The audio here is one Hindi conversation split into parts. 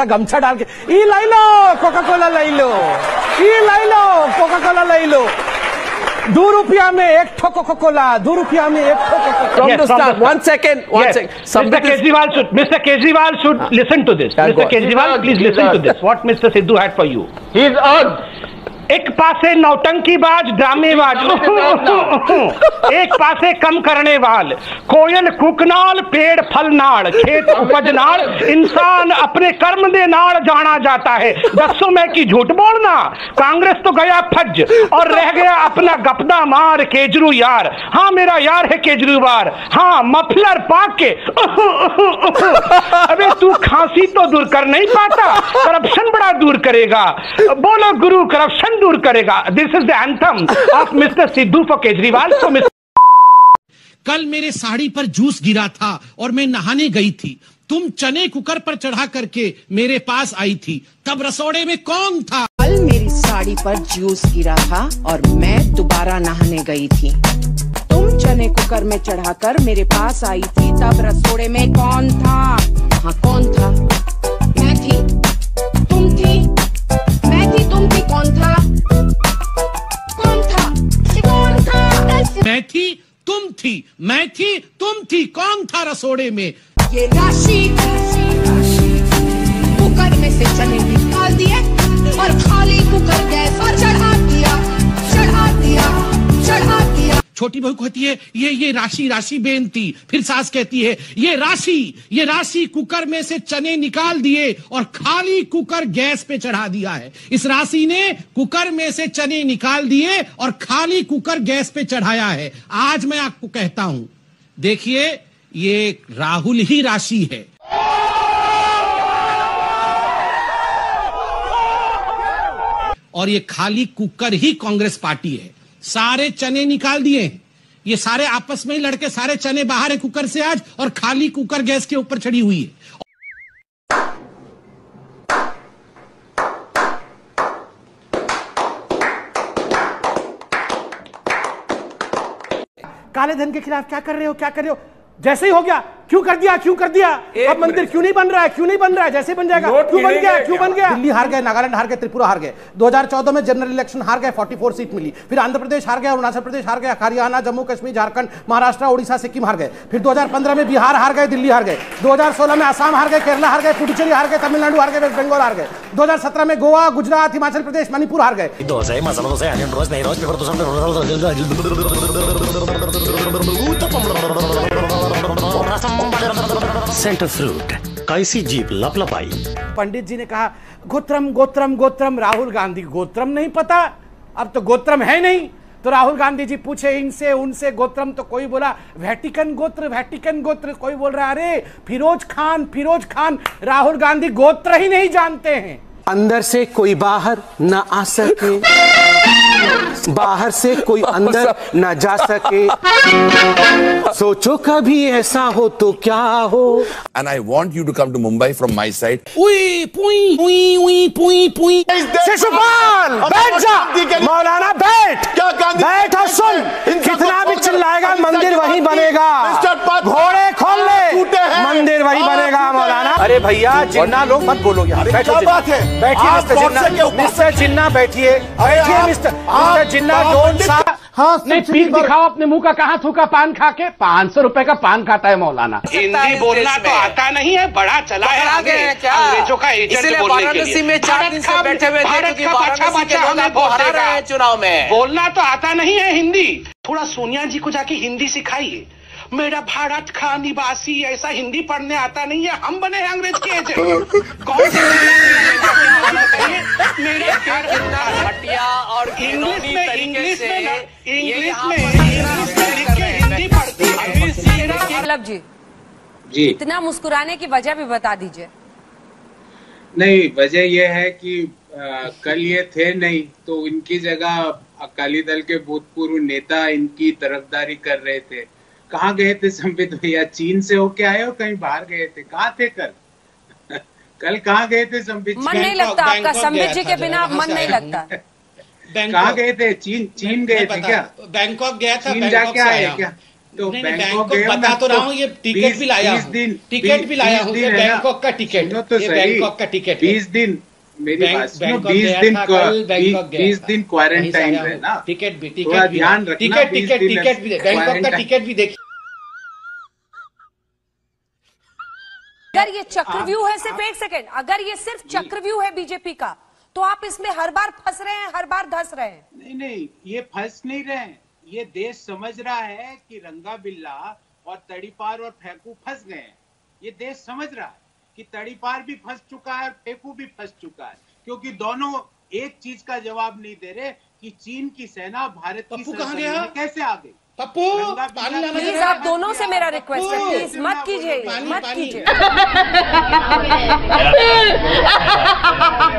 गमछा डाल के ई लाई लो कोका कोला लाई लो, ई लाई लो कोका कोला लाई लो, 2 रुपया में एक ठो कोका कोला, 2 रुपया में एक ठो Coca Cola. From the start, one second. Mr. Kejriwal should listen to this. Mr. Kejriwal, please listen to this. What Mr. Sidhu had for you. He is earned. एक पासे नौटंकीबाज ड्रामेबाज, एक पासे कम करने वाल, कोयल कुकनाल पेड़ फलनाड़ खेत उपजनाड़, इंसान अपने कर्म दे नाड़ जाना जाता है। 10 में की झूठ बोलना, कांग्रेस तो गया फज और रह गया अपना गपदा मार केजरू यार। हाँ मेरा यार है केजरीवाल, हाँ मफलर पाक के अबे तू खांसी तो दूर कर नहीं पाता, करप्शन बड़ा दूर करेगा। बोलो गुरु करप्शन दूर करेगा। This is the anthem of mister Sidhu for Kejriwal. कल मेरे साड़ी पर जूस गिरा था और मैं नहाने गई थी, तुम चने कुकर पर चढ़ा करके मेरे पास आई थी, तब रसोड़े में कौन था? कल मेरी साड़ी पर जूस गिरा था और मैं दोबारा नहाने गई थी, तुम चने कुकर में चढ़ाकर मेरे पास आई थी, तब रसोड़े में कौन था? हाँ कौन था? मैं थी, तुम थी, मैं थी, तुम थी, कौन था? कौन था? कौन था? मैं थी, तुम थी, मैं थी, तुम थी, कौन था रसोड़े में? ये राशि कुकर में से चने निकाल दिए और खाली कुकर गैस पर चढ़ा दिया, चढ़ा दिया, चढ़ा दिया। छोटी बहू कहती है ये राशि राशि बेनती, फिर सास कहती है ये राशि कुकर में से चने निकाल दिए और खाली कुकर गैस पे चढ़ा दिया है। इस राशि ने कुकर में से चने निकाल दिए और खाली कुकर गैस पे चढ़ाया है। आज मैं आपको कहता हूं, देखिए ये राहुल ही राशि है। और ये खाली कुकर ही कांग्रेस पार्टी है। सारे चने निकाल दिए हैं, ये सारे आपस में ही लड़के, सारे चने बाहर है कुकर से आज और खाली कुकर गैस के ऊपर चढ़ी हुई है। काले धन के खिलाफ क्या कर रहे हो, क्या कर रहे हो? जैसे ही हो गया, क्यों कर दिया, क्यों कर दिया? अब मंदिर क्यों नहीं बन रहा है, क्यों नहीं बन रहा है? जैसे बन जाएगा, क्यों बन गया, क्यों बन गया? दिल्ली हार गए, नागालैंड हार गए, त्रिपुरा हार गए, 2014 में जनरल इलेक्शन हार गए, 44 सीट मिली, फिर आंध्र प्रदेश हार गया, अरुणाचल प्रदेश हार गया, हरियाणा, जम्मू कश्मीर, झारखंड, महाराष्ट्र, उड़ीसा, सिक्किम हार गए, फिर 2015 में बिहार हार गए, दिल्ली हार गए, 2016 में असम हार गए, केरला हार गए, पुडुचेरी हार गए, तमिलनाडु हार गए, वेस्ट बंगाल हार गए, 2017 में गोवा, गुजरात, हिमाचल प्रदेश, मणिपुर हार गए। सेंटर फ्रूट कैसी जीप लपलपाई। पंडित जी ने कहा गोत्रम गोत्रम गोत्रम, राहुल गांधी गोत्रम नहीं पता, अब तो गोत्रम है नहीं। तो राहुल गांधी जी पूछे इनसे उनसे गोत्रम, तो कोई बोला वेटिकन गोत्र, वेटिकन गोत्र, कोई बोल रहा अरे फिरोज खान, फिरोज खान। राहुल गांधी गोत्र ही नहीं जानते हैं। अंदर से कोई बाहर न आ सके, बाहर से कोई अंदर न जा सके, सोचो कभी ऐसा हो तो क्या हो। And I want you to come to Mumbai from my side. Shishupal बैठ जा, मौलाना बैठ, बैठ और सुन, कितना भी चिल्लाएगा मंदिर वही बनेगा, घोड़े खोल ले, मंदिर वही बनेगा मौलाना। अरे भैया जिन्ना लोग मत बोलो यार, क्या बात है? बैठिए मिस्टर जिन्ना, बैठिए, बैठिए मिस्टर जिन्ना, डोंट सा। हाँ, नहीं पीक दिखाओ अपने मुंह का, कहाँ थूका पान खा के? 500 रुपए का पान खाता है मौलाना। हिंदी बोलना तो आता नहीं है, बड़ा चला है अंग्रेजों का एजेंट बोलने के लिए। में 4 दिन से बैठे हुए थे क्योंकि वाराणसी के लोग आपको हरा रहे हैं चुनाव में। बोलना तो आता नहीं है हिंदी, थोड़ा सोनिया जी को जाके हिंदी सिखाइए। मेरा भारत का निवासी, ऐसा हिंदी पढ़ने आता नहीं है, हम बने अंग्रेज के एजेंट। कौन से घटिया और इंग्लिश में हिंदी पढ़ते। मतलब जी इतना मुस्कुराने की वजह भी बता दीजिए। नहीं, वजह यह है कि कल ये थे नहीं, तो इनकी जगह अकाली दल के भूतपूर्व नेता इनकी तरफदारी कर रहे थे। कहाँ गए थे संबित भैया? चीन से होके आए हो, कहीं बाहर गए थे? कहाँ थे कल? कल कहाँ गए थे संबित? मन नहीं लगता आपका संबित जी के बिना, मन नहीं लगता। कहाँ गए थे? चीन गए थे क्या? बैंकॉक गया था। चीन जाके आए क्या? तो बैंकॉक बता तो रहा हूँ, ये टिकट भी लाया हूँ, टिकट भी लाया हूँ, बैंकॉक का टिकट, तो बैंकॉक का टिकट 20 दिन मेरी बात सुनो, 20 दिन क्वारंटाइन है ना, टिकट भी ध्यान रखना, टिकट भी बैंकॉक का टिकट भी देखिए। अगर ये चक्रव्यूह है, सिर्फ एक सेकंड, अगर ये सिर्फ चक्रव्यूह है बीजेपी का, तो आप इसमें हर बार फंस रहे हैं, हर बार धंस रहे हैं। नहीं, ये फंस नहीं रहे हैं, ये देश समझ रहा है कि रंगा बिल्ला और तड़ीपार और फेंकू फंस गए हैं। ये देश समझ रहा है कि तड़ीपार भी फंस चुका है और फेंकू भी फंस चुका है, क्योंकि दोनों एक चीज का जवाब नहीं दे रहे कि चीन की सेना भारत की सरजमीं में कैसे आ गई। पप्पू प्लीज आप दोनों से मेरा रिक्वेस्ट है, प्लीज मत कीजिए, मत कीजिए।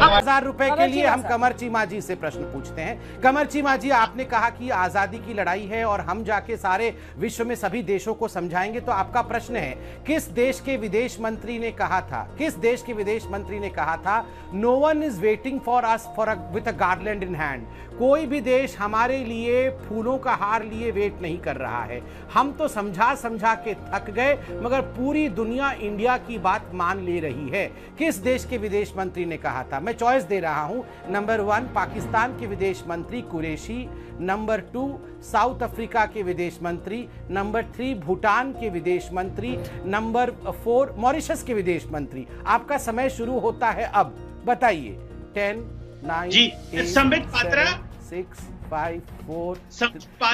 1000 रुपए के लिए हम कमर चीमा जी से प्रश्न पूछते हैं। कमर चीमा जी, आपने कहा कि आजादी की लड़ाई है और हम जाके सारे विश्व में सभी देशों को समझाएंगे, तो आपका प्रश्न है, किस देश के विदेश मंत्री ने कहा था, किस देश के विदेश मंत्री ने कहा था, no one is waiting for us with a garland in hand, कोई भी देश हमारे लिए फूलों का हार लिए वेट नहीं कर रहा है, हम तो समझा समझा के थक गए, मगर पूरी दुनिया इंडिया की बात मान ले रही है। किस देश के विदेश मंत्री ने कहा था? मैं चॉइस दे रहा हूं, नंबर 1 पाकिस्तान के विदेश मंत्री कुरैशी, नंबर 2 साउथ अफ्रीका के विदेश मंत्री, नंबर 3 भूटान के विदेश मंत्री, नंबर 4 मॉरिशस के विदेश मंत्री। आपका समय शुरू होता है अब, बताइए। 10 9 संबित पात्रा 6 5 4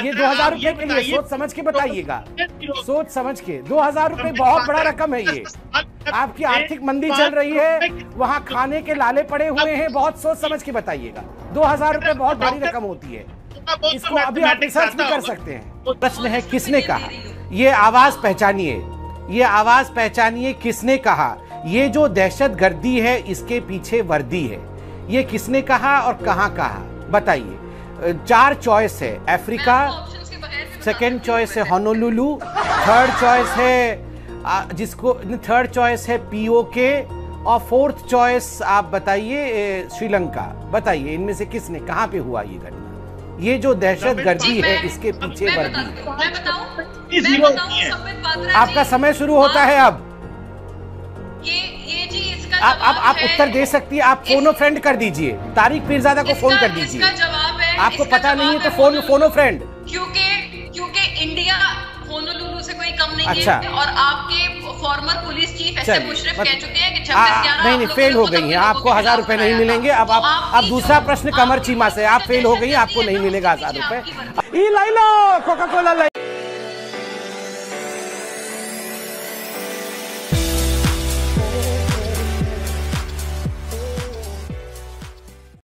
ये 2000 रुपए के लिए सोच समझ के बताइएगा, सोच समझ के। 2000 रुपए बहुत बड़ा रकम है ये, आपकी आर्थिक मंदी चल रही है, वहाँ खाने के लाले पड़े हुए हैं, बहुत सोच समझ के बताइएगा। 2000 रुपए बहुत बड़ी रकम होती है, इसको अभी आप रिसर्च भी कर सकते हैं। प्रश्न है, किसने कहा? ये आवाज पहचानिए, ये आवाज पहचानिए, किसने कहा? ये जो दहशतगर्दी है इसके पीछे वर्दी है, ये किसने कहा और कहां कहा? बताइए। 4 चॉइस है, अफ्रीका, सेकंड चॉइस है होनोलुलु, थर्ड चॉइस है जिसको थर्ड चॉइस है पीओके, और फोर्थ चॉइस आप बताइए श्रीलंका। बताइए इनमें से किसने, कहां पे हुआ ये घटना? ये जो दहशतगर्दी है इसके पीछे वर्दी है। आपका समय शुरू होता है अब। आप उत्तर दे सकती है, आप फोनो फ्रेंड कर दीजिए, तारिक पीरजादा को फोन कर दीजिए। आपको पता नहीं है तो फोनो फ्रेंड, क्योंकि इंडिया होनोलुलु से कोई कम नहीं अच्छा है, और आपके फॉर्मर पुलिस चीफ ऐसे मुशर्रफ कह चुके हैं कि 26/11 नहीं फेल हो गई है, आपको 1000 रुपए नहीं मिलेंगे। अब दूसरा प्रश्न कमर चीमा से, आप फेल हो गई, आपको नहीं मिलेगा 1000 रुपए। Coca Cola